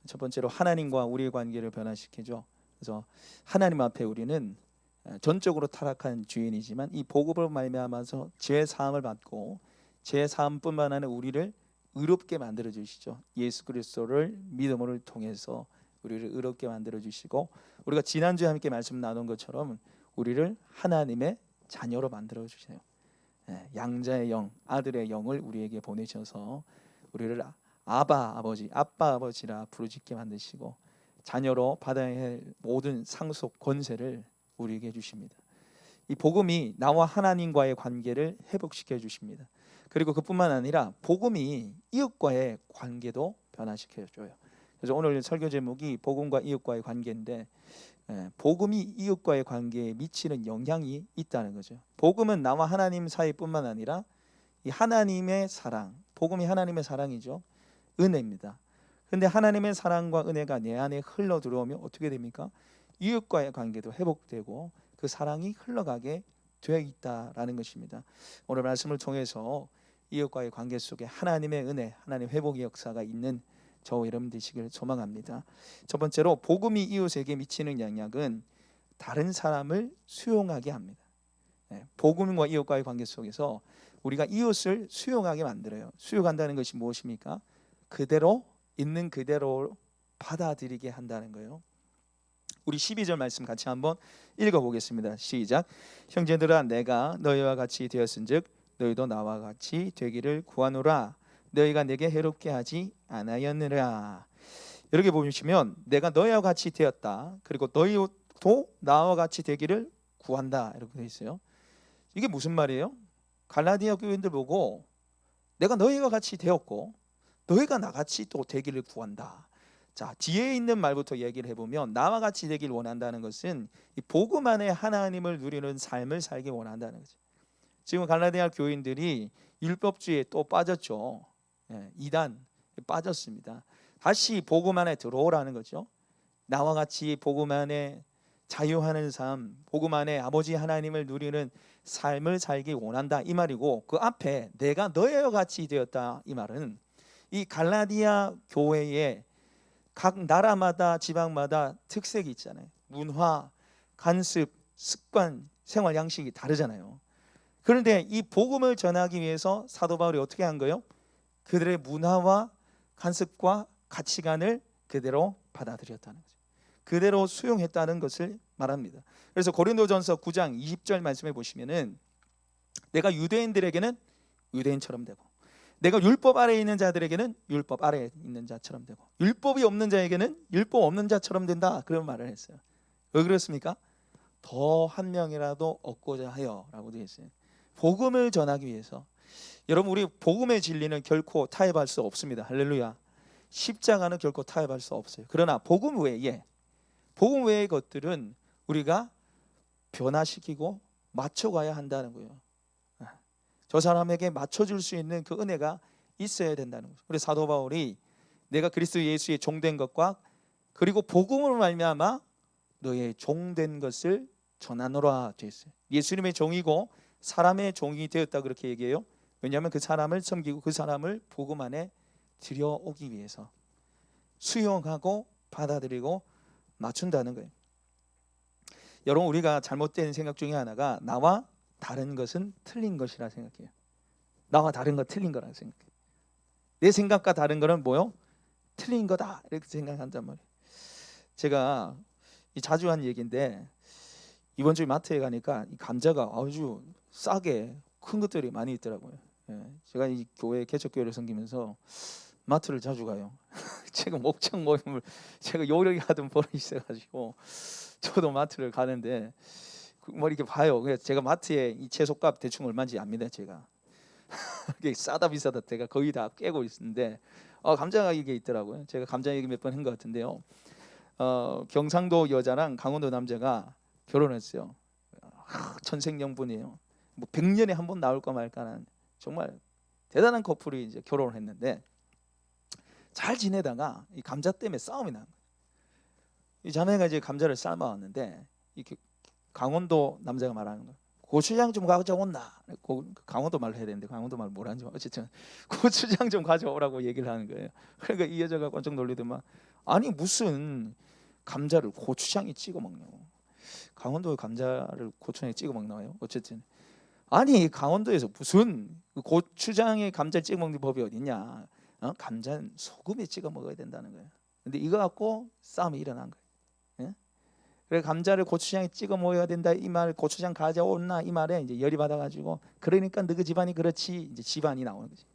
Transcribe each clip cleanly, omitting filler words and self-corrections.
첫 번째로 하나님과 우리의 관계를 변화시키죠. 그래서 하나님 앞에 우리는 전적으로 타락한 죄인이지만 이 복음을 말미암아서 죄 사함을 받고 죄 사함뿐만 아니라 우리를 의롭게 만들어 주시죠. 예수 그리스도를 믿음을 통해서 우리를 의롭게 만들어 주시고, 우리가 지난주에 함께 말씀 나눈 것처럼 우리를 하나님의 자녀로 만들어 주세요. 양자의 영, 아들의 영을 우리에게 보내셔서 우리를 아바 아버지, 아빠 아버지라 부르짖게 만드시고 자녀로 받아야 할 모든 상속 권세를 우리에게 주십니다. 이 복음이 나와 하나님과의 관계를 회복시켜 주십니다. 그리고 그뿐만 아니라 복음이 이웃과의 관계도 변화시켜 줘요. 그래서 오늘 설교 제목이 복음과 이웃과의 관계인데, 복음이 이웃과의 관계에 미치는 영향이 있다는 거죠. 복음은 나와 하나님 사이뿐만 아니라 이 하나님의 사랑, 복음이 하나님의 사랑이죠. 은혜입니다. 근데 하나님의 사랑과 은혜가 내 안에 흘러 들어오면 어떻게 됩니까? 이웃과의 관계도 회복되고 그 사랑이 흘러가게 되어 있다라는 것입니다. 오늘 말씀을 통해서 이웃과의 관계 속에 하나님의 은혜, 하나님의 회복의 역사가 있는 저와 여러분 되시길 소망합니다. 첫 번째로 복음이 이웃에게 미치는 영향은 다른 사람을 수용하게 합니다. 복음과 이웃과의 관계 속에서 우리가 이웃을 수용하게 만들어요. 수용한다는 것이 무엇입니까? 그대로 있는 그대로 받아들이게 한다는 거예요. 우리 12절 말씀 같이 한번 읽어보겠습니다. 시작. 형제들아, 내가 너희와 같이 되었은즉 너희도 나와 같이 되기를 구하노라. 너희가 내게 해롭게 하지 않았느니라. 이렇게 보시면 내가 너희와 같이 되었다, 그리고 너희도 나와 같이 되기를 구한다, 이렇게 되어 있어요. 이게 무슨 말이에요? 갈라디아 교인들 보고 내가 너희와 같이 되었고 너희가 나같이 또 되기를 구한다. 자, 뒤에 있는 말부터 얘기를 해보면 나와 같이 되길 원한다는 것은 이 복음 안에 하나님을 누리는 삶을 살기 원한다는 거죠. 지금 갈라디아 교인들이 율법주의에 또 빠졌죠. 이단 빠졌습니다. 다시 복음 안에 들어오라는 거죠. 나와 같이 복음 안에 자유하는 삶, 복음 안에 아버지 하나님을 누리는 삶을 살기 원한다, 이 말이고, 그 앞에 내가 너희와 같이 되었다, 이 말은 이 갈라디아 교회의 각 나라마다 지방마다 특색이 있잖아요. 문화, 관습, 습관, 생활 양식이 다르잖아요. 그런데 이 복음을 전하기 위해서 사도 바울이 어떻게 한 거예요? 그들의 문화와 관습과 가치관을 그대로 받아들였다는 거죠. 그대로 수용했다는 것을 말합니다. 그래서 고린도전서 9장 20절 말씀해 보시면은 내가 유대인들에게는 유대인처럼 되고 내가 율법 아래에 있는 자들에게는 율법 아래에 있는 자처럼 되고 율법이 없는 자에게는 율법 없는 자처럼 된다, 그런 말을 했어요. 왜 그렇습니까? 더 한 명이라도 얻고자 하여 라고 되어 있어요. 복음을 전하기 위해서. 여러분, 우리 복음의 진리는 결코 타협할 수 없습니다. 할렐루야. 십자가는 결코 타협할 수 없어요. 그러나 복음 외의 것들은 우리가 변화시키고 맞춰가야 한다는 거예요. 저 사람에게 맞춰줄 수 있는 그 은혜가 있어야 된다는 거죠. 그래서 사도 바울이 내가 그리스도 예수의 종된 것과 그리고 복음으로 말미암아 너의 종된 것을 전하노라 되어 있어요. 예수님의 종이고 사람의 종이 되었다, 그렇게 얘기해요. 왜냐하면 그 사람을 섬기고 그 사람을 복음 안에 들여오기 위해서 수용하고 받아들이고 맞춘다는 거예요. 여러분, 우리가 잘못된 생각 중에 하나가 나와 다른 것은 틀린 것이라 생각해요. 나와 다른 거 틀린 거라 생각해요. 내 생각과 다른 거는 뭐요? 틀린 거다, 이렇게 생각한단 말이에요. 제가 자주 한 얘기인데 이번 주에 마트에 가니까 이 감자가 아주 싸게 큰 것들이 많이 있더라고요. 제가 이 교회 개척교회를 섬기면서 마트를 자주 가요. 제가 목적 모임을 제가 요령이 하던 버릇이 있어가지고 저도 마트를 가는데 뭐 이렇게 봐요. 그래서 제가 마트에 이 채소값 대충 얼마인지 압니다. 제가 이게 싸다 비싸다 제가 거의 다 깨고 있는데 감자가 이게 있더라고요. 제가 감자 얘기 몇 번 한 것 같은데요. 경상도 여자랑 강원도 남자가 결혼했어요. 천생연분이에요. 뭐 100년에 한 번 나올까 말까는 정말 대단한 커플이 이제 결혼을 했는데 잘 지내다가 이 감자 때문에 싸움이 난 거예요. 이 자매가 이제 감자를 삶아왔는데 이 강원도 남자가 말하는 거예요. 고추장 좀 가져온나. 강원도 말로 해야 되는데 강원도 말 뭐라는지 어쨌든 고추장 좀 가져오라고 얘기를 하는 거예요. 그러니까 이 여자가 깜짝 놀리더만, 아니 무슨 감자를 고추장에 찍어 먹냐고. 강원도에 감자를 고추장에 찍어 먹나요? 어쨌든 아니 강원도에서 무슨 고추장에 감자를 찍어 먹는 법이 어딨냐. 감자는 소금에 찍어 먹어야 된다는 거예요. 근데 이거 갖고 싸움이 일어난 거예요. 예? 그래 감자를 고추장에 찍어 먹어야 된다 이 말, 고추장 가져오나 이 말에 이제 열이 받아가지고, 그러니까 너희 집안이 그렇지, 이제 집안이 나오는 거지.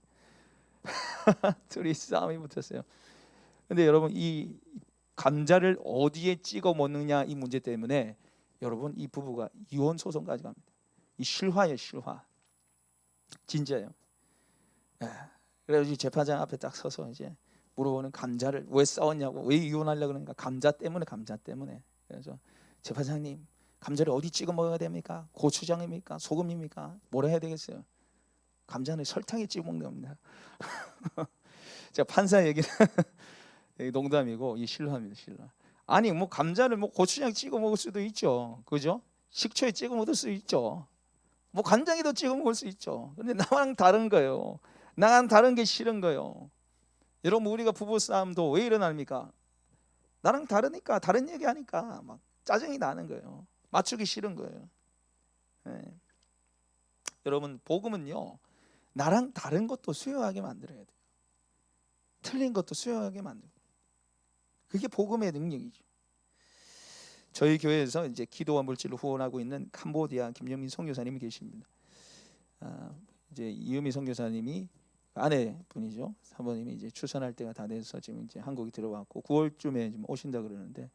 둘이 싸움이 붙었어요. 근데 여러분 이 감자를 어디에 찍어 먹느냐 이 문제 때문에 여러분 이 부부가 이혼 소송까지 갑니다. 이 실화예요, 실화. 진짜예요. 그래서 재판장 앞에 딱 서서 이제 물어보는, 감자를 왜 싸웠냐고, 왜 이혼하려고 그러는가. 감자 때문에, 감자 때문에. 그래서 재판장님, 감자를 어디 찍어 먹어야 됩니까? 고추장입니까? 소금입니까? 뭐라 해야 되겠어요? 감자는 설탕에 찍어 먹는 겁니다. 제가 판사 얘기는 농담이고 이 실화입니다, 실화. 아니 뭐 감자를 뭐 고추장 찍어 먹을 수도 있죠, 그죠? 식초에 찍어 먹을 수 있죠. 뭐 간장에도 찍어 먹을 수 있죠. 근데 나랑 다른 거예요. 나랑 다른 게 싫은 거예요. 여러분 우리가 부부 싸움도 왜 일어납니까? 나랑 다르니까, 다른 얘기하니까 막 짜증이 나는 거예요. 맞추기 싫은 거예요. 네. 여러분 복음은요, 나랑 다른 것도 수용하게 만들어야 돼요. 틀린 것도 수용하게 만들고, 그게 복음의 능력이죠. 저희 교회에서 이제 기도와 물질로 후원하고 있는 캄보디아 김영민 선교사님이 계십니다. 이제 이유미 선교사님이 아내분이죠. 사모님이 이제 출산할 때가 다 돼서 지금 이제 한국에 들어왔고 9월쯤에 좀 오신다 그러는데,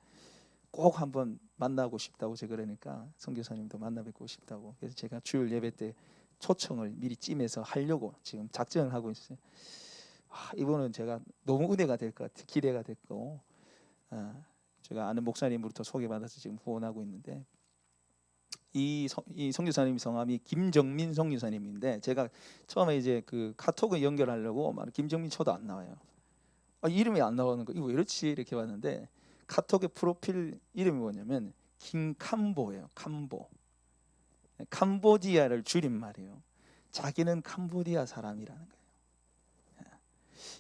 꼭 한번 만나고 싶다고 제가 그러니까 선교사님도 만나 뵙고 싶다고, 그래서 제가 주일 예배 때 초청을 미리 찜해서 하려고 지금 작정을 하고 있어요. 이분은 제가 너무 은혜가 될 것 같아요. 기대가 됐고, 제가 아는 목사님으로부터 소개받아서 지금 후원하고 있는데, 이 선교사님 성함이 김정민 선교사님인데, 제가 처음에 이제 그 카톡을 연결하려고 막 김정민 쳐도 안 나와요. 이름이 안 나오는 거, 이거 왜 이렇지 이렇게 봤는데, 카톡의 프로필 이름이 뭐냐면 김캄보예요. 캄보. 캄보디아를 줄임말이에요. 자기는 캄보디아 사람이라는 거예요.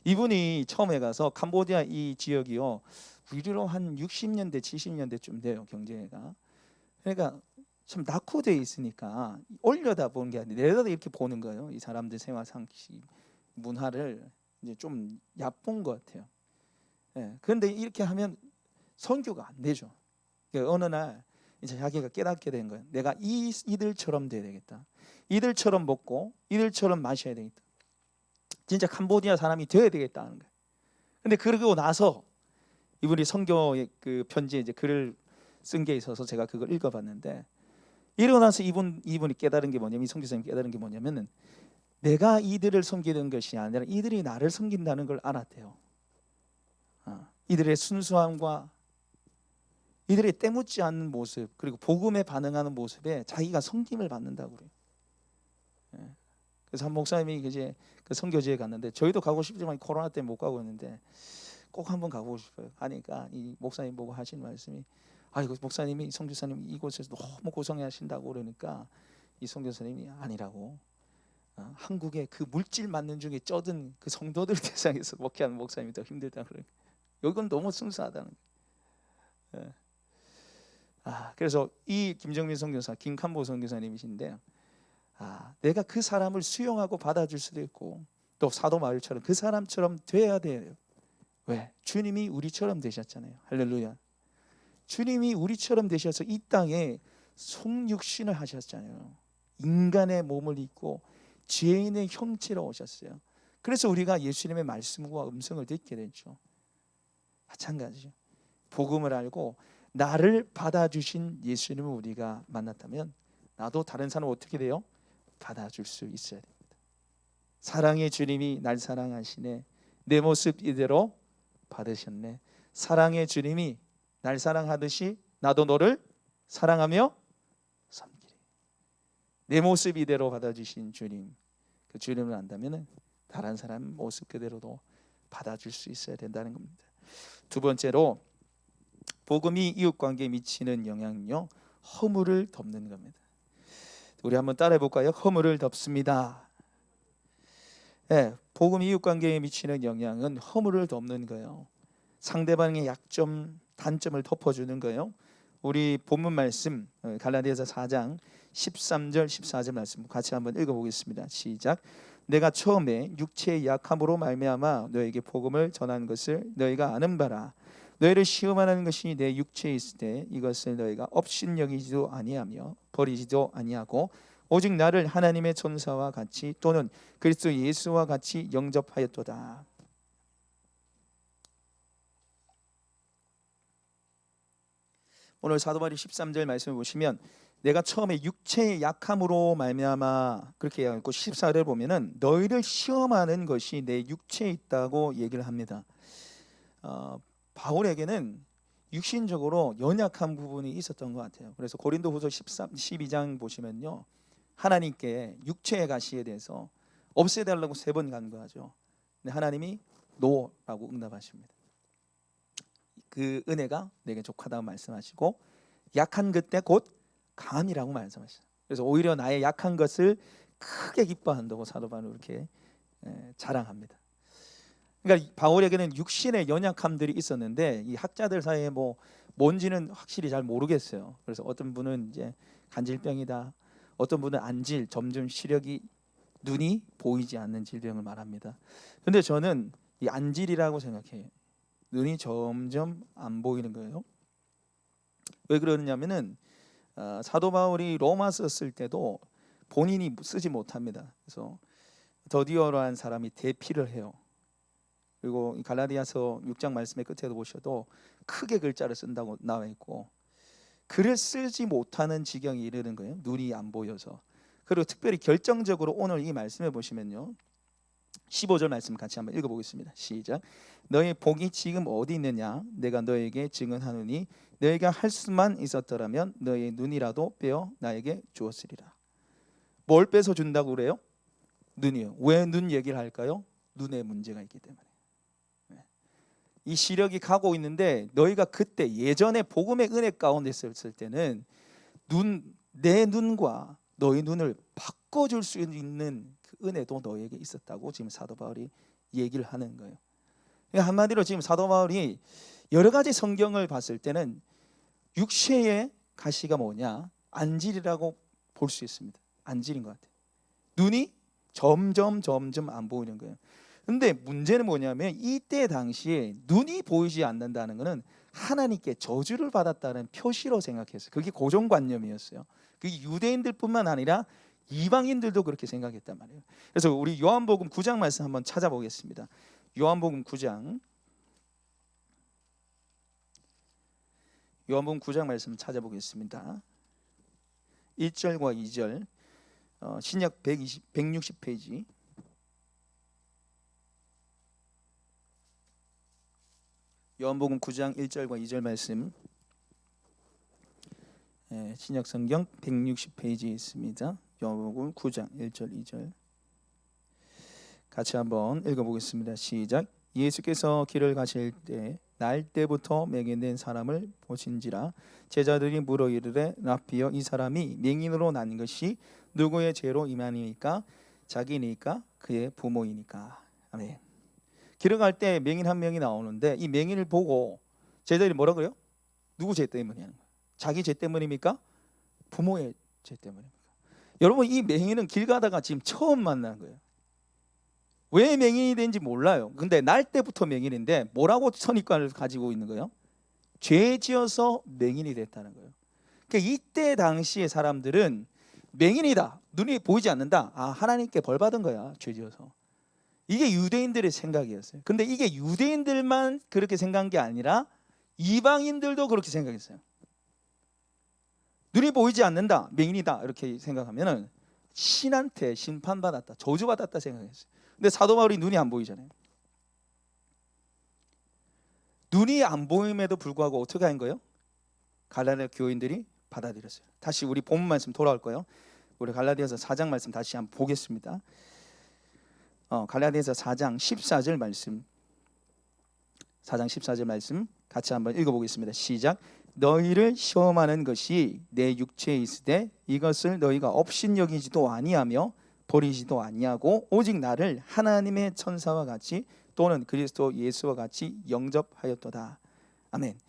이분이 처음에 가서 캄보디아 이 지역이요, 우리로 한 60년대 70년대쯤 돼요, 경제가. 그러니까 참 낙후되어 있으니까 올려다보는 게 아니라 내려다 이렇게 보는 거예요. 이 사람들 생활 상식 문화를 이제 좀 얕본 것 같아요. 그런데 이렇게 하면 선교가 안 되죠. 그러니까 어느 날 이제 자기가 깨닫게 된 거예요. 내가 이들처럼 돼야 되겠다. 이들처럼 먹고 이들처럼 마셔야 되겠다. 진짜 캄보디아 사람이 되어야 되겠다는 거예요. 근데 그러고 나서 이분이 선교의 그 편지에 이제 글을 쓴 게 있어서 제가 그걸 읽어봤는데, 이러고 나서 이분이 깨달은 게 뭐냐면, 이 선교사님이 깨달은 게 뭐냐면은, 내가 이들을 섬기는 것이 아니라 이들이 나를 섬긴다는 걸 알았대요. 이들의 순수함과 이들의 때묻지 않는 모습, 그리고 복음에 반응하는 모습에 자기가 섬김을 받는다고 그래요. 그래서 한 목사님이 이제 그 선교지에 갔는데, 저희도 가고 싶지만 코로나 때문에 못 가고 있는데 꼭 한번 가보고 싶어요. 하니까 이 목사님 보고 하신 말씀이, 이거 목사님이 선교사님 이곳에서 너무 고생하신다고 그러니까, 이 선교사님이 아니라고, 한국의 그 물질 맞는 중에 쩌든 그 성도들 대상에서 목회하는 목사님이 더 힘들다 그러니까, 이건 너무 순수하다는 거예요. 그래서 이 김정민 선교사, 김캄보 선교사님이신데, 내가 그 사람을 수용하고 받아줄 수도 있고, 또 사도 바울처럼 그 사람처럼 돼야 돼요. 왜? 주님이 우리처럼 되셨잖아요. 할렐루야. 주님이 우리처럼 되셔서 이 땅에 속육신을 하셨잖아요. 인간의 몸을 입고 죄인의 형체로 오셨어요. 그래서 우리가 예수님의 말씀과 음성을 듣게 되죠. 마찬가지죠. 복음을 알고 나를 받아주신 예수님을 우리가 만났다면, 나도 다른 사람을 어떻게 돼요? 받아줄 수 있어야 됩니다. 사랑의 주님이 날 사랑하시네, 내 모습 이대로 받으셨네. 사랑의 주님이 날 사랑하듯이 나도 너를 사랑하며 섬기리. 내 모습 이대로 받아주신 주님, 그 주님을 안다면 다른 사람 모습 그대로도 받아줄 수 있어야 된다는 겁니다. 두 번째로, 복음이 이웃관계에 미치는 영향은요, 허물을 덮는 겁니다. 우리 한번 따라해 볼까요? 허물을 덮습니다. 네, 복음 이웃 관계에 미치는 영향은 허물을 덮는 거예요. 상대방의 약점, 단점을 덮어주는 거예요. 우리 본문 말씀 갈라디아서 4장 13절 14절 말씀 같이 한번 읽어보겠습니다. 시작. 내가 처음에 육체의 약함으로 말미암아 너에게 복음을 전한 것을 너희가 아는 바라. 너희를 시험하는 것이 내 육체에 있을 때 이것을 너희가 업신여기지도 아니하며 버리지도 아니하고 오직 나를 하나님의 천사와 같이 또는 그리스도 예수와 같이 영접하였도다. 오늘 사도 바울이 13절 말씀을 보시면 내가 처음에 육체의 약함으로 말미암아 그렇게 얘기하고 14절을 보면은 너희를 시험하는 것이 내 육체에 있다고 얘기를 합니다. 바울에게는 육신적으로 연약한 부분이 있었던 것 같아요. 그래서 고린도후서 12장 보시면요, 하나님께 육체의 가시에 대해서 없애달라고 3번 간구하죠. 근데 하나님이 노라고 응답하십니다. 그 은혜가 내게 족하다고 말씀하시고 약한 그때 곧 감이라고 말씀하시죠. 그래서 오히려 나의 약한 것을 크게 기뻐한다고 사도 바울은 이렇게 자랑합니다. 그러니까 바울에게는 육신의 연약함들이 있었는데 이 학자들 사이에 뭔지는 확실히 잘 모르겠어요. 그래서 어떤 분은 이제 간질병이다, 어떤 분은 안질, 점점 시력이 눈이 보이지 않는 질병을 말합니다. 근데 저는 이 안질이라고 생각해요. 눈이 점점 안 보이는 거예요. 왜 그러냐면은 사도 바울이 로마서 쓸 때도 본인이 쓰지 못합니다. 그래서 더디어라는 사람이 대피를 해요. 그리고 갈라디아서 6장 말씀의 끝에도 보셔도 크게 글자를 쓴다고 나와 있고 글을 쓰지 못하는 지경에 이르는 거예요. 눈이 안 보여서. 그리고 특별히 결정적으로 오늘 이 말씀에 보시면요, 15절 말씀 같이 한번 읽어보겠습니다. 시작. 너희 복이 지금 어디 있느냐? 내가 너에게 증언하노니 너희가 할 수만 있었더라면 너희 눈이라도 빼어 나에게 주었으리라. 뭘 빼서 준다고 그래요? 눈이요. 왜 눈 얘기를 할까요? 눈에 문제가 있기 때문에. 이 시력이 가고 있는데 너희가 그때 예전에 복음의 은혜 가운데 있을 때는 내 눈과 너희 눈을 바꿔줄 수 있는 그 은혜도 너에게 있었다고 지금 사도 바울이 얘기를 하는 거예요. 한마디로 지금 사도 바울이 여러 가지 성경을 봤을 때는 육체의 가시가 뭐냐? 안질이라고 볼 수 있습니다. 안질인 것 같아요. 눈이 점점 안 보이는 거예요. 근데 문제는 뭐냐면 이때 당시에 눈이 보이지 않는다는 것은 하나님께 저주를 받았다는 표시로 생각했어요. 그게 고정관념이었어요. 그게 유대인들뿐만 아니라 이방인들도 그렇게 생각했단 말이에요. 그래서 우리 요한복음 9장 말씀 한번 찾아보겠습니다. 요한복음 9장 말씀 찾아보겠습니다. 1절과 2절 신약 160페이지 요한복음 9장 1절과 2절 말씀 신약 성경 160페이지에 있습니다. 요한복음 9장 1절 2절 같이 한번 읽어보겠습니다. 시작. 예수께서 길을 가실 때 날 때부터 맹인된 사람을 보신지라 제자들이 물어 이르되 라피여 이 사람이 맹인으로 난 것이 누구의 죄로 임하니까 자기니까 그의 부모이니까. 아멘. 길을 갈 때 맹인 한 명이 나오는데 이 맹인을 보고 제자들이 뭐라 그래요? 누구 죄 때문이냐는 거예요. 자기 죄 때문입니까? 부모의 죄 때문입니까? 여러분 이 맹인은 길 가다가 지금 처음 만난 거예요. 왜 맹인이 된지 몰라요. 근데 날 때부터 맹인인데 뭐라고 선입관을 가지고 있는 거예요? 죄 지어서 맹인이 됐다는 거예요. 그러니까 이때 당시의 사람들은 맹인이다, 눈이 보이지 않는다, 하나님께 벌 받은 거야, 죄 지어서. 이게 유대인들의 생각이었어요. 근데 이게 유대인들만 그렇게 생각한 게 아니라 이방인들도 그렇게 생각했어요. 눈이 보이지 않는다, 맹인이다 이렇게 생각하면은 신한테 심판받았다, 저주받았다 생각했어요. 근데 사도 바울이 눈이 안 보이잖아요. 눈이 안 보임에도 불구하고 어떻게 한 거예요? 갈라디아 교인들이 받아들였어요. 다시 우리 본문 말씀 돌아올 거예요. 우리 갈라디아서 4장 말씀 다시 한번 보겠습니다. 갈라디아서 4장 14절 말씀. 4장 14절 말씀 같이 한번 읽어보겠습니다. 시작. 너희를 시험하는 것이 내 육체에 있으되 이것을 너희가 업신여기지도 아니하며 버리지도 아니하고 오직 나를 하나님의 천사와 같이 또는 그리스도 예수와 같이 영접하였도다. 아멘.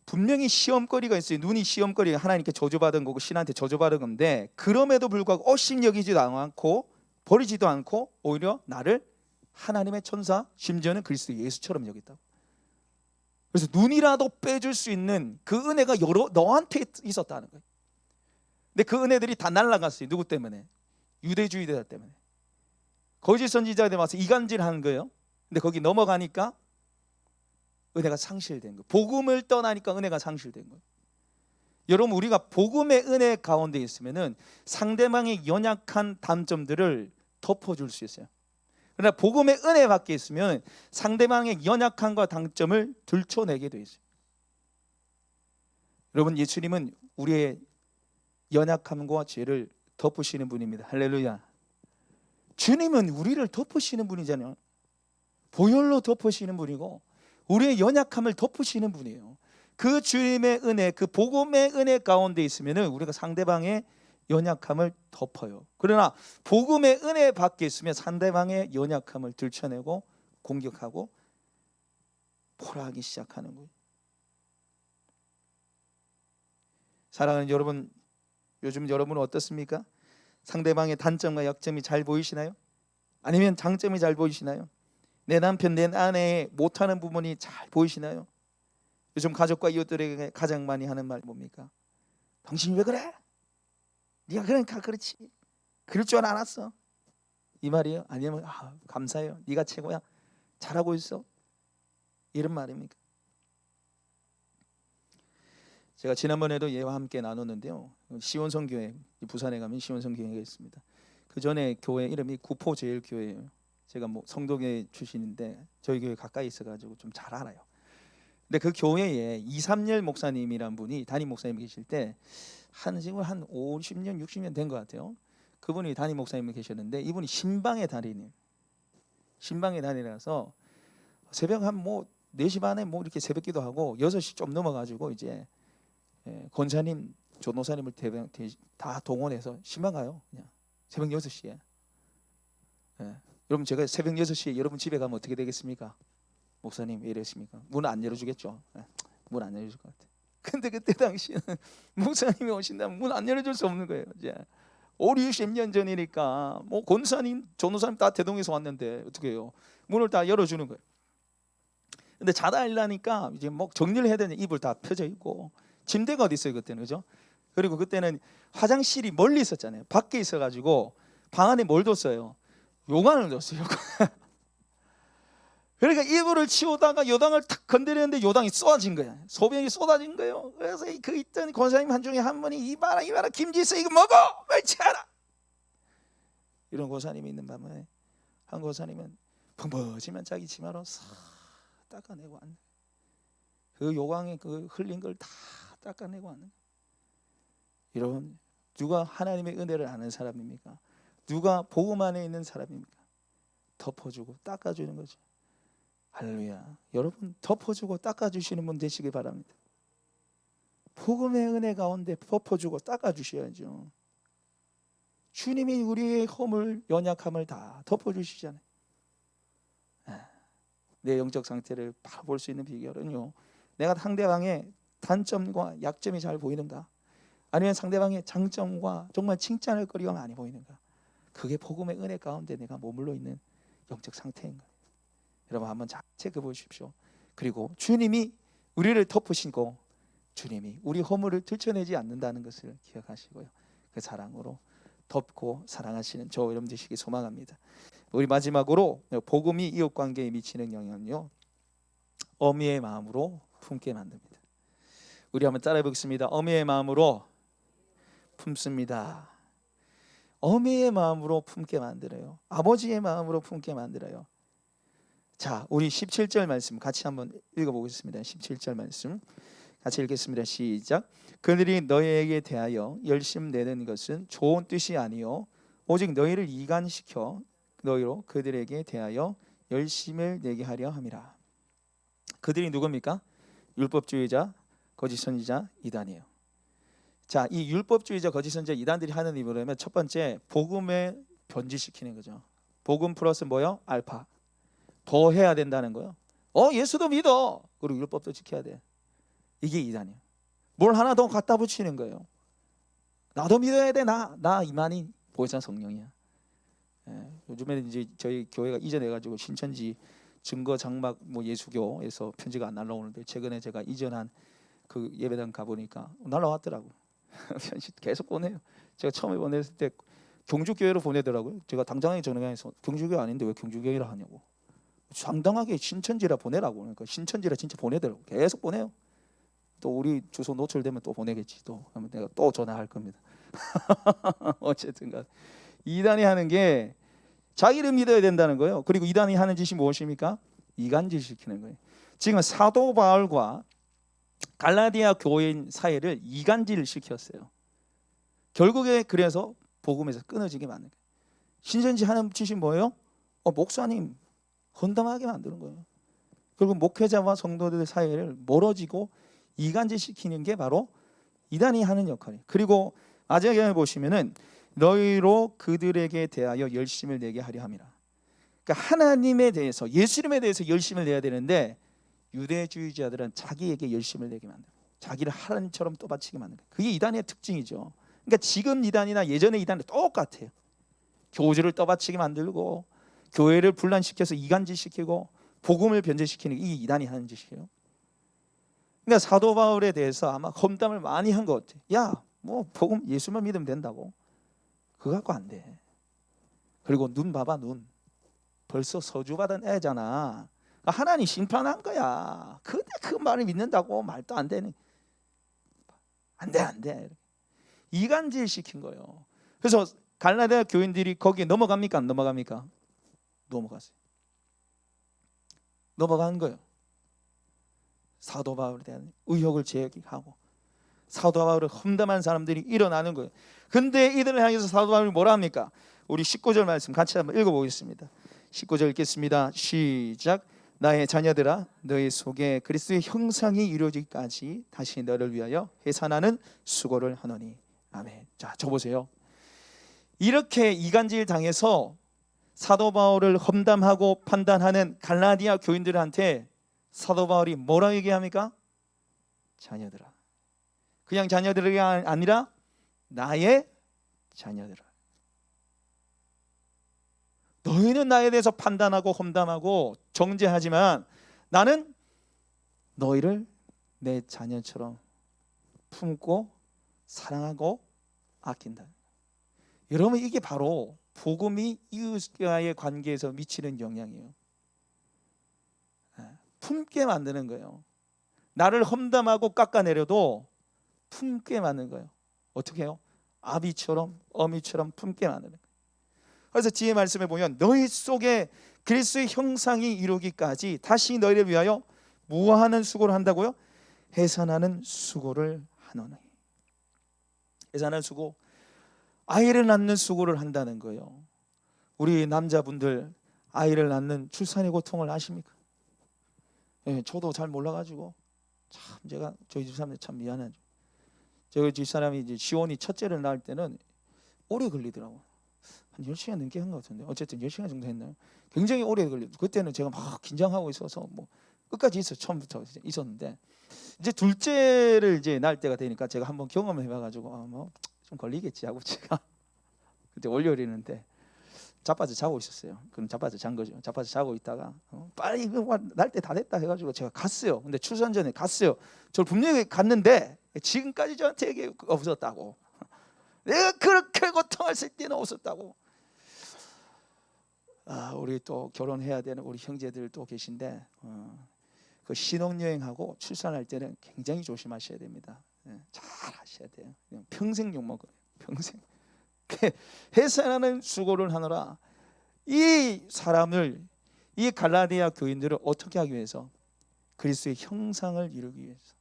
분명히 시험거리가 있어요. 눈이 시험거리가 하나님께 저주받은 거고 신한테 저주받은 건데, 그럼에도 불구하고 업신여기지도 않고 버리지도 않고 오히려 나를 하나님의 천사, 심지어는 그리스도 예수처럼 여겼다고. 그래서 눈이라도 빼줄 수 있는 그 은혜가 너한테 있었다는 거예요. 근데 그 은혜들이 다 날아갔어요. 누구 때문에? 유대주의자 때문에. 거짓 선지자들 와서 이간질하는 거예요. 근데 거기 넘어가니까 은혜가 상실된 거예요. 복음을 떠나니까 은혜가 상실된 거예요. 여러분, 우리가 복음의 은혜 가운데 있으면은 상대방의 연약한 단점들을 덮어줄 수 있어요. 그러나 복음의 은혜 밖에 있으면 상대방의 연약함과 단점을 들춰내게 돼 있어요. 여러분, 예수님은 우리의 연약함과 죄를 덮으시는 분입니다. 할렐루야. 주님은 우리를 덮으시는 분이잖아요. 보혈로 덮으시는 분이고 우리의 연약함을 덮으시는 분이에요. 그 주님의 은혜, 그 복음의 은혜 가운데 있으면은 우리가 상대방의 연약함을 덮어요. 그러나 복음의 은혜 밖에 있으면 상대방의 연약함을 들춰내고 공격하고 포라하기 시작하는 거예요. 사랑하는 여러분, 요즘 여러분은 어떻습니까? 상대방의 단점과 약점이 잘 보이시나요? 아니면 장점이 잘 보이시나요? 내 남편, 내 아내의 못하는 부분이 잘 보이시나요? 요즘 가족과 이웃들에게 가장 많이 하는 말 뭡니까? 당신이 왜 그래? 네가 그러니까 그렇지. 그럴 줄 알았어. 이 말이에요? 아니면 감사해요. 네가 최고야. 잘하고 있어. 이런 말입니까? 제가 지난번에도 얘와 함께 나눴는데요. 시온성 교회, 부산에 가면 시온성 교회가 있습니다. 그 전에 교회 이름이 구포제일교회예요. 제가 뭐 성도교회 출신인데 저희 교회 가까이 있어가지고 좀 잘 알아요. 근데 그 교회에 이삼열 목사님이란 분이 담임 목사님 계실 때 지금 한 50년, 60년 된 것 같아요. 그분이 담임 목사님이 계셨는데 이분이 신방의 달인이에요. 신방의 달인이라서 새벽 한 4시 반에 이렇게 새벽기도 하고 6시 좀 넘어가지고 이제 권사님, 조노사님을 다 동원해서 신방 가요. 그냥 새벽 6시에. 여러분, 제가 새벽 6시에 여러분 집에 가면 어떻게 되겠습니까? 목사님 왜 이러십니까? 문 안 열어주겠죠. 문 안 열어줄 것 같아. 근데 그때 당시에는 목사님이 오신다면 문 안 열어줄 수 없는 거예요. 이제 5, 60년 전이니까 권사님, 전도사님 다 대동에서 왔는데 어떻게 해요? 문을 다 열어주는 거예요. 근데 자다 일어나니까 이제 정리를 해야 되는 이불 다 펴져 있고 침대가 어디 있어요 그때는, 그죠? 그리고 그때는 화장실이 멀리 있었잖아요. 밖에 있어가지고 방 안에 뭘 뒀어요? 요강을 뒀어요. 그러니까 이불을 치우다가 요당을 탁 건드렸는데 요당이 쏟아진 거야. 소변이 쏟아진 거예요. 그래서 그 있던 권사님 한 중에 한 분이 이봐라 김지수 이거 먹어 빨리 치워라. 이런 권사님이 있는 밤에 한 권사님은 펑퍼지만 자기 치마로 싹 닦아내고 왔네. 그 요강에 그 흘린 걸 다 닦아내고 왔네. 여러분, 누가 하나님의 은혜를 아는 사람입니까? 누가 복음 안에 있는 사람입니까? 덮어주고 닦아주는 거죠. 할렐루야. 여러분, 덮어주고 닦아주시는 분 되시기 바랍니다. 복음의 은혜 가운데 덮어주고 닦아주셔야죠. 주님이 우리의 허물, 연약함을 다 덮어주시잖아요. 내 영적 상태를 바로 볼 수 있는 비결은요, 내가 상대방의 단점과 약점이 잘 보이는가, 아니면 상대방의 장점과 정말 칭찬할 거리가 많이 보이는가, 그게 복음의 은혜 가운데 내가 머물러 있는 영적 상태인 거예요. 여러분, 한번 잘 체크해 보십시오. 그리고 주님이 우리를 덮으시고 주님이 우리 허물을 들춰내지 않는다는 것을 기억하시고요, 그 사랑으로 덮고 사랑하시는 저 여러분 되시기 소망합니다. 우리 마지막으로 복음이 이웃 관계에 미치는 영향은요, 어미의 마음으로 품게 만듭니다. 우리 한번 따라해 보겠습니다. 어미의 마음으로 품습니다. 어미의 마음으로 품게 만들어요. 아버지의 마음으로 품게 만들어요. 자, 우리 17절 말씀 같이 한번 읽어보겠습니다. 17절 말씀 같이 읽겠습니다. 시작. 그들이 너희에게 대하여 열심 내는 것은 좋은 뜻이 아니요 오직 너희를 이간시켜 너희로 그들에게 대하여 열심을 내게 하려 함이라. 그들이 누굽니까? 율법주의자, 거짓 선지자, 이단이에요. 자, 이 율법주의자, 거짓 선지자, 이단들이 하는 일이 뭐냐면 첫 번째 복음에 변질시키는 거죠. 복음 플러스 뭐요? 알파. 더 해야 된다는 거예요. 예수도 믿어. 그리고 율법도 지켜야 돼. 이게 이단이에요. 뭘 하나 더 갖다 붙이는 거예요. 나도 믿어야 돼. 나 이만희 보혜사 성령이야. 요즘에 이제 저희 교회가 이전해가지고 신천지 증거 장막 뭐 예수교에서 편지가 안 날라오는데 최근에 제가 이전한 그 예배당 가보니까 날라왔더라고. 계속 보내요. 제가 처음에 보냈을 때 경주교회로 보내더라고요. 제가 당장에 전화해서 경주교회 아닌데 왜 경주교회라 하냐고. 상당하게 신천지라 보내라고. 그러니까 신천지라 진짜 보내더라고. 계속 보내요. 또 우리 주소 노출되면 또 보내겠지. 또 하면 내가 또 전화할 겁니다. 어쨌든간 이단이 하는 게 자기를 믿어야 된다는 거예요. 그리고 이단이 하는 짓이 무엇입니까? 이간질 시키는 거예요. 지금 사도 바울과 갈라디아 교인 사이를 이간질 시켰어요. 결국에 그래서 복음에서 끊어지게 만든 거예요. 신천지 하는 짓이 뭐예요? 목사님 헌담하게 만드는 거예요. 결국 목회자와 성도들 사이를 멀어지고 이간질 시키는 게 바로 이단이 하는 역할이에요. 그리고 마지막에 보시면은 너희로 그들에게 대하여 열심을 내게 하려 함이라. 그러니까 하나님에 대해서, 예수님에 대해서 열심을 내야 되는데 유대주의자들은 자기에게 열심을 내게 만들어요. 자기를 하나님처럼 떠받치게 만드는 거예요. 그게 이단의 특징이죠. 그러니까 지금 이단이나 예전의 이단은 똑같아요. 교주를 떠받치게 만들고 교회를 분란시켜서 이간질시키고 복음을 변제시키는 게 이 이단이 하는 짓이에요. 그러니까 사도 바울에 대해서 아마 험담을 많이 한 것 같아요. 야, 뭐 복음 예수만 믿으면 된다고. 그거 갖고 안 돼. 그리고 눈 봐봐, 눈. 벌써 서주받은 애잖아. 하나님 심판한 거야. 근데 그 말을 믿는다고? 말도 안 되네. 안 돼. 이간질 시킨 거예요. 그래서 갈라디아 교인들이 거기에 넘어갑니까? 안 넘어갑니까? 넘어갔어요. 넘어간 거예요. 사도 바울에 대한 의혹을 제기하고 사도 바울을 험담한 사람들이 일어나는 거예요. 근데 이들을 향해서 사도 바울이 뭐라 합니까? 우리 19절 말씀 같이 한번 읽어보겠습니다. 19절 읽겠습니다. 시작. 나의 자녀들아, 너희 속에 그리스도의 형상이 이루어지기까지 다시 너를 위하여 해산하는 수고를 하노니. 아멘. 자, 저 보세요. 이렇게 이간질 당해서 사도 바울을 험담하고 판단하는 갈라디아 교인들한테 사도 바울이 뭐라고 얘기합니까? 자녀들아. 그냥 자녀들이 아니라 나의 자녀들아. 너희는 나에 대해서 판단하고 험담하고 정죄하지만 나는 너희를 내 자녀처럼 품고 사랑하고 아낀다. 여러분, 이게 바로 복음이 이웃과의 관계에서 미치는 영향이에요. 품게 만드는 거예요. 나를 험담하고 깎아내려도 품게 만드는 거예요. 어떻게 해요? 아비처럼 어미처럼 품게 만드는 거예요. 그래서 지혜 말씀에 보면 너희 속에 그리스도의 형상이 이루기까지 다시 너희를 위하여 무한한 수고를 한다고요? 해산하는 수고를 하노니. 해산하는 수고, 아이를 낳는 수고를 한다는 거예요. 우리 남자분들 아이를 낳는 출산의 고통을 아십니까? 저도 잘 몰라가지고 참 제가 저희 집사람들 참 미안하죠. 저희 집사람이 이제 시온이 첫째를 낳을 때는 오래 걸리더라고요. 한 10시간 넘게 한 것 같은데 어쨌든 10시간 정도 했나요? 굉장히 오래 걸렸어요. 그때는 제가 막 긴장하고 있어서 뭐 끝까지 처음부터 있었는데 이제 둘째를 이제 낳을 때가 되니까 제가 한번 경험을 해봐가지고 뭐 좀 걸리겠지 하고 제가 그때 월요일이었는데 자빠져 자고 있었어요. 그럼 자빠져 잔 거죠. 자빠져 자고 있다가 빨리 날 때 다 됐다 해가지고 제가 갔어요. 근데 출산 전에 갔어요. 저 분명히 갔는데 지금까지 저한테 얘기 없었다고. 내가 그렇게 고통했을 때는 없었다고. 우리 또 결혼해야 되는 우리 형제들 또 계신데 그 신혼여행하고 출산할 때는 굉장히 조심하셔야 됩니다. 잘 하셔야 돼요. 평생 욕먹어요. 평생. 해산하는 수고를 하느라 이 사람을, 이 갈라디아 교인들을 어떻게 하기 위해서? 그리스도의 형상을 이루기 위해서,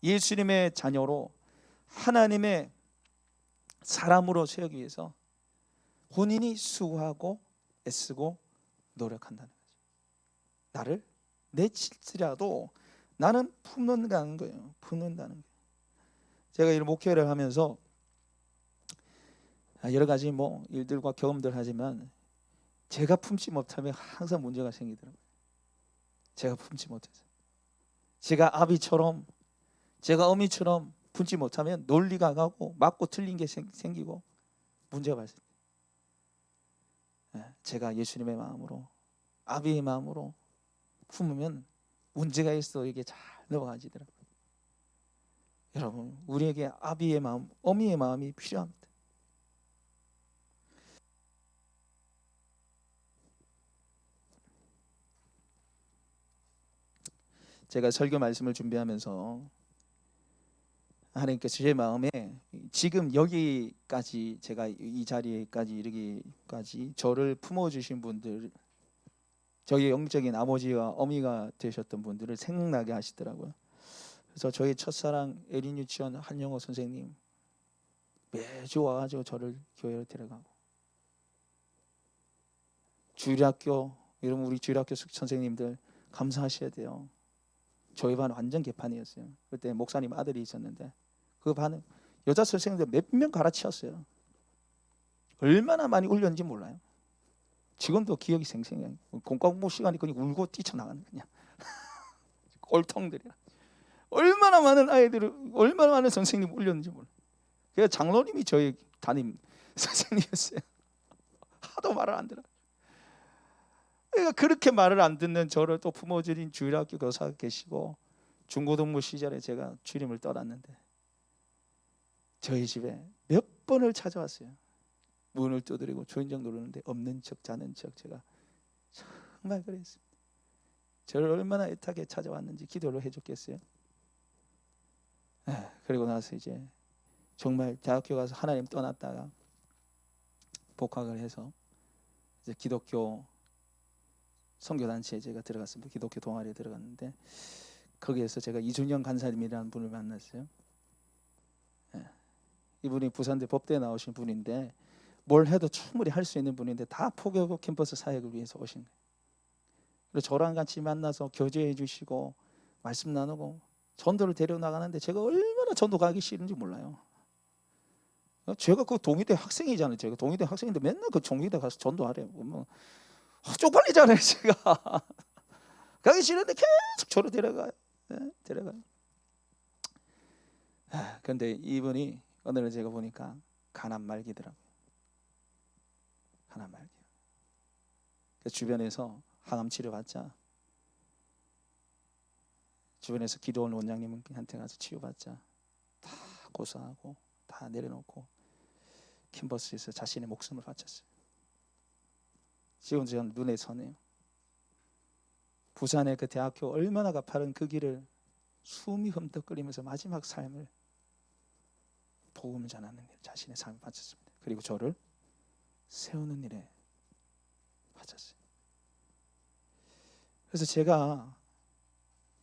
예수님의 자녀로 하나님의 사람으로 세우기 위해서 본인이 수고하고 애쓰고 노력한다는 거죠. 나를 내칠지라도 나는 품는다는 거예요. 품는다는 거예요. 제가 이 목회를 하면서 여러 가지 일들과 경험들 하지만 제가 품지 못하면 항상 문제가 생기더라고요. 제가 품지 못해서. 제가 아비처럼, 제가 어미처럼 품지 못하면 논리가 가고 맞고 틀린 게 생기고 문제가 발생해요. 제가 예수님의 마음으로, 아비의 마음으로 품으면 문제가 있어 이게 잘 넘어가지더라고요. 여러분, 우리에게 아비의 마음, 어미의 마음이 필요합니다. 제가 설교 말씀을 준비하면서 하나님께서 제 마음에 지금 여기까지, 제가 이 자리에까지 이르기까지 저를 품어주신 분들, 저희 영적인 아버지와 어미가 되셨던 분들을 생각나게 하시더라고요. 그래서 저희 첫사랑 에린 유치원 한영호 선생님 매주 와가지고 저를 교회로 데려가고, 주일학교, 여러분 우리 주일학교 선생님들 감사하셔야 돼요. 저희 반 완전 개판이었어요. 그때 목사님 아들이 있었는데 그 반은 여자 선생님들 몇 명 갈아치웠어요. 얼마나 많이 울렸는지 몰라요. 지금도 기억이 생생해요. 공과공부 시간이 그냥 울고 뛰쳐나가는 그냥 꼴통들이라. 얼마나 많은 아이들을, 얼마나 많은 선생님 울렸는지 몰라요. 그래서 장로님이 저희 담임 선생님이었어요. 하도 말을 안 들어요. 그러니까 그렇게 말을 안 듣는 저를 또 품어주신 주일학교 교사가 계시고, 중고등부 시절에 제가 주님을 떠났는데 저희 집에 몇 번을 찾아왔어요. 문을 두드리고 초인종 누르는데 없는 척 자는 척. 제가 정말 그랬습니다. 저를 얼마나 애타게 찾아왔는지 기도를 해줬겠어요. 그리고 나서 이제 정말 대학교 가서 하나님 떠났다가 복학을 해서 이제 기독교 선교단체에 제가 들어갔습니다. 기독교 동아리에 들어갔는데 거기에서 제가 이준영 간사님이라는 분을 만났어요. 이분이 부산대 법대에 나오신 분인데 뭘 해도 충분히 할 수 있는 분인데 다 포기하고 캠퍼스 사역을 위해서 오신 거예요. 그리고 저랑 같이 만나서 교제해 주시고 말씀 나누고 전도를 데려나가는데 제가 얼마나 전도 가기 싫은지 몰라요. 제가 그 동의대 학생이잖아요. 제가 동의대 학생인데 맨날 그 동의대 가서 전도하래요. 쪽팔리잖아요. 제가 가기 싫은데 계속 저를 데려가요. 데려가요. 그런데 이분이 오늘은 제가 보니까 가난 말기더라고요. 가난 말기. 주변에서 항암 치료 받자, 주변에서 기도원 원장님한테 가서 치유받자 다 고소하고 다 내려놓고 캠퍼스에서 자신의 목숨을 바쳤어요. 지금 저는 눈에 선해요. 부산의 그 대학교 얼마나 가파른 그 길을 숨이 흠떡거리면서 마지막 삶을 복음 전하는 일, 자신의 삶을 바쳤습니다. 그리고 저를 세우는 일에 바쳤어요. 그래서 제가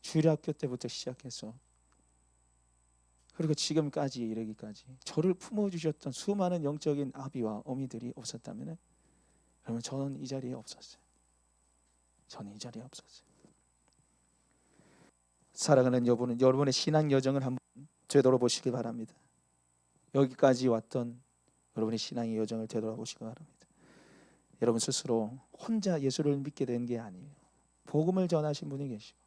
주일학교 때부터 시작해서 그리고 지금까지 이르기까지 저를 품어주셨던 수많은 영적인 아비와 어미들이 없었다면 그러면 저는 이 자리에 없었어요. 저는 이 자리에 없었어요. 사랑하는 여러분은 여러분의 신앙 여정을 한번 되돌아보시기 바랍니다. 여기까지 왔던 여러분의 신앙의 여정을 되돌아보시기 바랍니다. 여러분 스스로 혼자 예수를 믿게 된 게 아니에요. 복음을 전하신 분이 계시고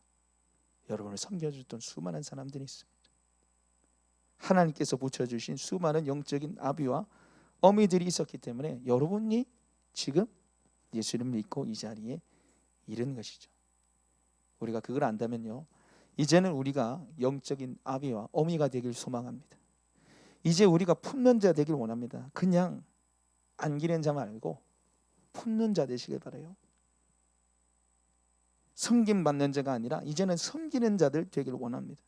여러분을 섬겨줬던 수많은 사람들이 있습니다. 하나님께서 붙여주신 수많은 영적인 아비와 어미들이 있었기 때문에 여러분이 지금 예수를 믿고 이 자리에 이른 것이죠. 우리가 그걸 안다면요, 이제는 우리가 영적인 아비와 어미가 되길 소망합니다. 이제 우리가 품는 자 되길 원합니다. 그냥 안기는 자 말고 품는 자 되시길 바라요. 섬김받는 자가 아니라 이제는 섬기는 자들 되길 원합니다.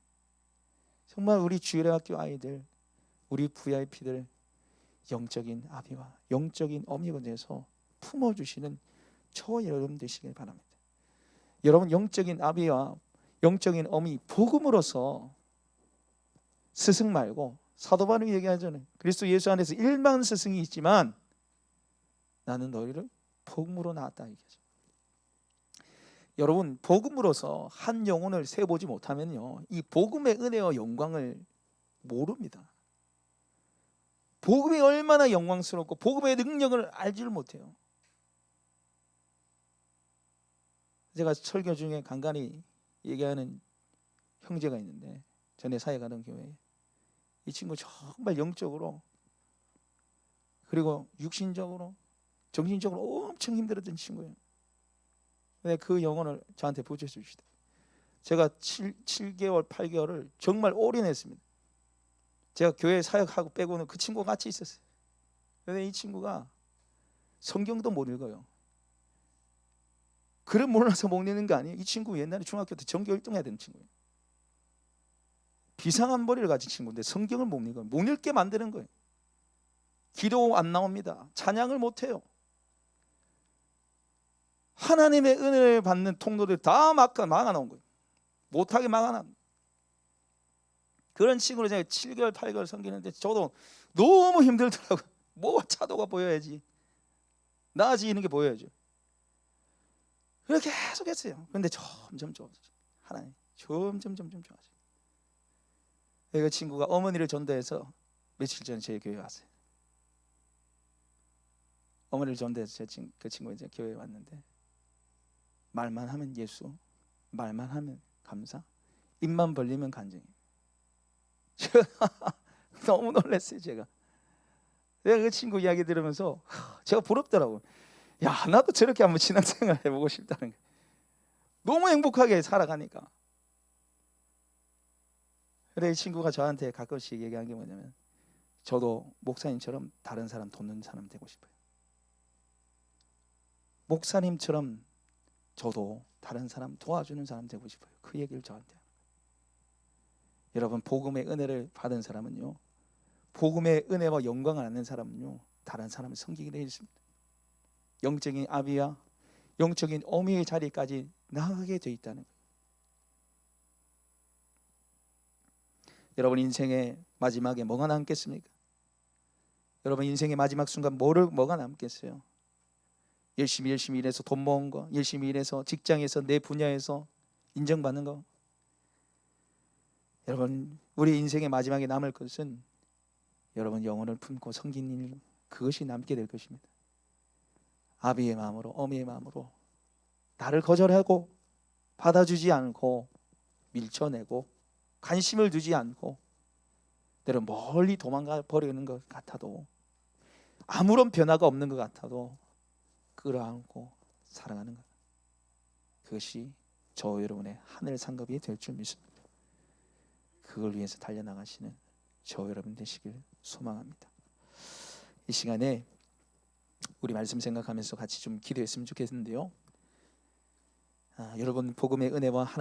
정말 우리 주일학교 아이들, 우리 VIP들 영적인 아비와 영적인 어미가 돼서 품어주시는 저와 여러분 되시길 바랍니다. 여러분 영적인 아비와 영적인 어미 복음으로서 스승 말고 사도 바울이 얘기하잖아요. 그리스도 예수 안에서 일만 스승이 있지만 나는 너희를 복음으로 낳았다 얘기하죠. 여러분, 복음으로서 한 영혼을 세보지 못하면요, 이 복음의 은혜와 영광을 모릅니다. 복음이 얼마나 영광스럽고 복음의 능력을 알지를 못해요. 제가 설교 중에 간간히 얘기하는 형제가 있는데, 전에 사회 가던 교회에 이 친구 정말 영적으로 그리고 육신적으로 정신적으로 엄청 힘들었던 친구예요. 근데 그 영혼을 저한테 붙여주시다. 제가 7개월 8개월을 정말 올인했습니다. 제가 교회 사역하고 빼고는 그 친구가 같이 있었어요. 그런데 이 친구가 성경도 못 읽어요. 글을 몰라서 못 읽는 거 아니에요. 이 친구 옛날에 중학교 때 전교 1등 해야 되는 친구예요. 비상한 머리를 가진 친구인데 성경을 못 읽어요. 못 읽게 만드는 거예요. 기도 안 나옵니다. 찬양을 못 해요. 하나님의 은혜를 받는 통로를 다 막아놓은 거예요. 못하게 막아놓은. 그런 친구를 제가 7개월 8개월 섬기는데 저도 너무 힘들더라고요. 뭐 차도가 보여야지, 나아지는 게 보여야죠. 그렇게 계속 했어요. 그런데 점점 좋아졌어요. 하나님 점점 좋아져요. 그 친구가 어머니를 전도해서 며칠 전에 제 교회에 왔어요. 어머니를 전도해서 그 친구가 이제 교회에 왔는데, 말만 하면 예수, 말만 하면 감사, 입만 벌리면 간증이에요. 너무 놀랐어요. 제가 그 친구 이야기 들으면서 제가 부럽더라고요. 야, 나도 저렇게 한번 신앙생활 해보고 싶다는 게. 너무 행복하게 살아가니까. 그래, 이 친구가 저한테 가끔씩 얘기한 게 뭐냐면, 저도 목사님처럼 다른 사람 돕는 사람 되고 싶어요. 목사님처럼 저도 다른 사람 도와주는 사람 되고 싶어요. 그 얘기를 저한테. 여러분, 복음의 은혜를 받은 사람은요, 복음의 은혜와 영광을 아는 사람은요, 다른 사람을 섬기게 되어 있습니다. 영적인 아비와 영적인 어미의 자리까지 나아가게 되어 있다는 거예요. 여러분 인생의 마지막에 뭐가 남겠습니까? 여러분 인생의 마지막 순간 뭐가 남겠어요? 열심히 일해서 돈 모은 거, 열심히 일해서 직장에서 내 분야에서 인정받는 거. 여러분, 우리 인생의 마지막에 남을 것은 여러분 영혼을 품고 섬기는 일, 그것이 남게 될 것입니다. 아비의 마음으로, 어미의 마음으로 나를 거절하고 받아주지 않고 밀쳐내고 관심을 두지 않고 때론 멀리 도망가 버리는 것 같아도, 아무런 변화가 없는 것 같아도 끌어안고 사랑하는 것, 그것이 저 여러분의 하늘 상급이 될 줄 믿습니다. 그걸 위해서 달려나가시는 저 여러분 되시길 소망합니다. 이 시간에 우리 말씀 생각하면서 같이 좀 기도했으면 좋겠는데요. 여러분, 복음의 은혜와 하나님